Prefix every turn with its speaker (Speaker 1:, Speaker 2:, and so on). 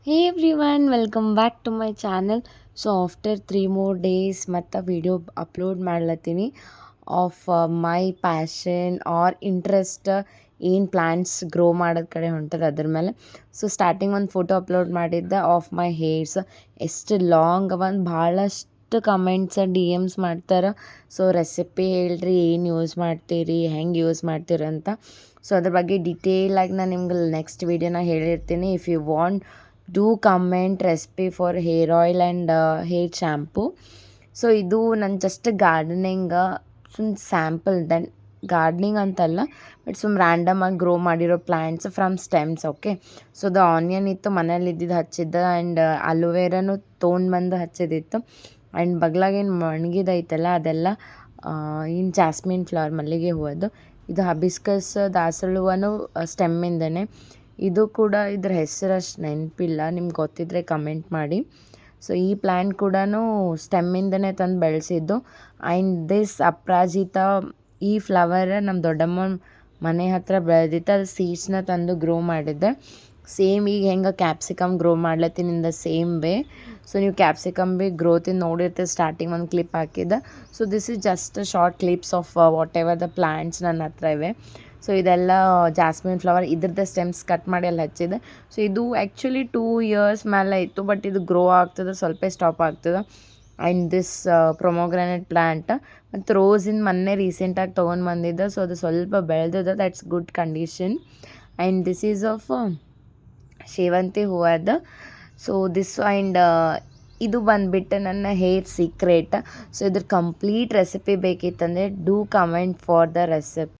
Speaker 1: Hey everyone welcome back to my channel. So after 3 more days ಮತ್ತು video upload ಮಾಡ್ಲತ್ತೀನಿ of my passion or interest ಏನು plants grow ಮಾಡೋದ್ ಕಡೆ ಹೊಂಟದ ಅದ್ರ ಮೇಲೆ. ಸೊ ಸ್ಟಾರ್ಟಿಂಗ್ ಒಂದು ಫೋಟೋ ಅಪ್ಲೋಡ್ ಮಾಡಿದ್ದೆ ಆಫ್ ಮೈ ಹೇರ್ಸ್. ಎಷ್ಟು ಲಾಂಗ್ ಒಂದು ಭಾಳಷ್ಟು ಕಮೆಂಟ್ಸ್ ಡಿ ಎಮ್ಸ್ ಮಾಡ್ತಾರೆ. ಸೊ ರೆಸಿಪಿ ಹೇಳ್ರಿ, ಏನು ಯೂಸ್ ಮಾಡ್ತೀರಿ, ಹೆಂಗೆ ಯೂಸ್ ಮಾಡ್ತೀರಿ ಅಂತ. ಸೊ ಅದ್ರ ಬಗ್ಗೆ ಡಿಟೇಲಾಗಿ ನಾನು ನಿಮ್ಗೆ ನೆಕ್ಸ್ಟ್ ವೀಡಿಯೋನ ಹೇಳಿರ್ತೀನಿ. If you want do comment recipe for hair oil and hair shampoo. So ಇದು ನನ್ನ just gardening some sample then gardening ಅಂತಲ್ಲ, ಬಟ್ ಸುಮ್ ರ್ಯಾಂಡಮಾಗಿ ಗ್ರೋ ಮಾಡಿರೋ plants from stems. Okay, so ಅದು ಆನಿಯನ್ ಇತ್ತು ಮನೇಲಿ ಇದ್ದಿದ್ದು ಹಚ್ಚಿದ್ದ, ಆ್ಯಂಡ್ ಅಲೋವೆರಾನು ತೊಗೊಂಡ್ಬಂದು ಹಚ್ಚಿದಿತ್ತು. ಆ್ಯಂಡ್ ಬಗ್ಲಾಗೇನು ಒಣಗಿದೈತಲ್ಲ ಅದೆಲ್ಲ ಇನ್ನು ಜಾಸ್ಮಿನ್ ಫ್ಲವರ್, ಮಲ್ಲಿಗೆ ಹೂವದ್ದು. ಇದು ಹಬಿಸ್ಕಸ್ ದಾಸವಾಳನು ಸ್ಟೆಮ್ಮಿಂದನೇ. ಇದು ಕೂಡ ಇದ್ರ ಹೆಸರು ಅಷ್ಟು ನೆನಪಿಲ್ಲ, ನಿಮ್ಗೆ ಗೊತ್ತಿದ್ದರೆ ಕಮೆಂಟ್ ಮಾಡಿ. ಸೊ ಈ ಪ್ಲ್ಯಾಂಟ್ ಕೂಡ ಸ್ಟೆಮ್ಮಿಂದನೇ ತಂದು ಬೆಳೆಸಿದ್ದು. ಆ್ಯಂಡ್ ದಿಸ್ ಅಪ್ರಾಜಿತ, ಈ ಫ್ಲವರ್ ನಮ್ಮ ದೊಡ್ಡಮ್ಮ ಮನೆ ಹತ್ರ ಬೆಳೆದಿತ್ತು. ಅದು ಸೀಡ್ಸ್ನ ತಂದು ಗ್ರೋ ಮಾಡಿದ್ದೆ. ಸೇಮ್ ಈಗ ಹೆಂಗೆ ಕ್ಯಾಪ್ಸಿಕಮ್ ಗ್ರೋ ಮಾಡ್ಲತ್ತೀನಿ in the same way. So ನೀವು ಕ್ಯಾಪ್ಸಿಕಮ್ ಭೀ ಗ್ರೋತಿಂದ ನೋಡಿರ್ತೀವಿ, ಸ್ಟಾರ್ಟಿಂಗ್ ಒಂದು ಕ್ಲಿಪ್ ಹಾಕಿದ್ದೆ. So this is just short clips of whatever the plants ನನ್ನ ಹತ್ರ ಇವೆ. ಸೊ ಇದೆಲ್ಲ ಜಾಸ್ಮಿನ್ ಫ್ಲವರ್, ಇದ್ರದ್ದು ಸ್ಟೆಮ್ಸ್ ಕಟ್ ಮಾಡಿ ಅಲ್ಲಿ ಹಚ್ಚಿದೆ. ಸೊ ಇದು ಆ್ಯಕ್ಚುಲಿ 2 years ಮೇಲೆ ಇತ್ತು, ಬಟ್ ಇದು ಗ್ರೋ ಆಗ್ತದೆ, ಸ್ವಲ್ಪ ಸ್ಟಾಪ್ ಆಗ್ತದೆ. ಆ್ಯಂಡ್ ದಿಸ್ ಪ್ರೊಮೊಗ್ರಾನೇಟ್ ಪ್ಲ್ಯಾಂಟ್ ಮತ್ತು ರೋಸಿಂದ ಮೊನ್ನೆ ರೀಸೆಂಟಾಗಿ ತೊಗೊಂಡು ಬಂದಿದ್ದೆ. ಸೊ ಅದು ಸ್ವಲ್ಪ ಬೆಳೆದಿದೆ, that's good condition. And this is of ಸೇವಂತಿ ಹೂವದ. ಸೊ ದಿಸ್ ಆ್ಯಂಡ್ ಇದು ಬಂದುಬಿಟ್ಟು ನನ್ನ ಹೇರ್ ಸೀಕ್ರೆಟ್. ಸೊ ಇದ್ರ ಕಂಪ್ಲೀಟ್ ರೆಸಿಪಿ ಬೇಕಿತ್ತಂದರೆ do comment for the recipe.